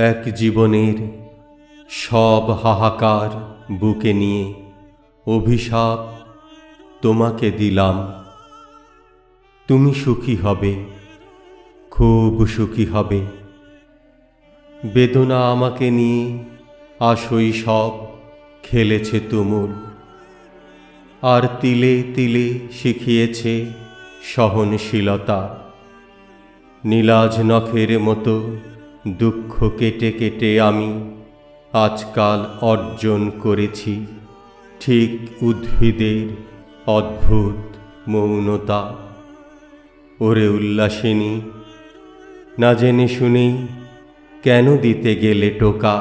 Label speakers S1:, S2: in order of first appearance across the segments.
S1: এক জীবনের সব হাহাকার বুকে নিয়ে অভিশাপ তোমাকে দিলাম। তুমি সুখী হবে, খুব সুখী হবে। বেদনা আমাকে নিয়ে আশই সব খেলেছে তুমুল, আর তিলে তিলে শিখিয়েছে সহনশীলতা। নীলাজ নখের মতো দুঃখ কেটে কেটে আমি আজকাল অর্জন করেছি ঠিক উদ্ভিদের অদ্ভুত মৌনতা। ওরে উল্লাসিনী, না জেনে শুনেই কেন দিতে গেলে টোকা?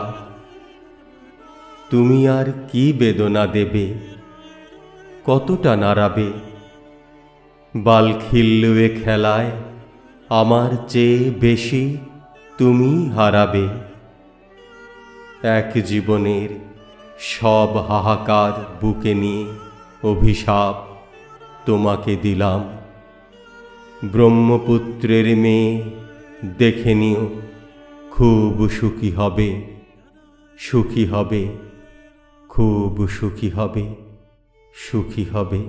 S1: তুমি আর কি বেদনা দেবে, কতটা নাড়াবে? বালখিল্যুয়ে খেলায় আমার চেয়ে বেশি তুমি হারাবে। এক জীবনের সব হাহাকার বুকে নিয়ে অভিশাপ তোমাকে দিলাম। ব্রহ্মপুত্রের মেয়ে দেখে নিও, খুব সুখী হবে, সুখী হবে, খুব সুখী হবে, সুখী হবে।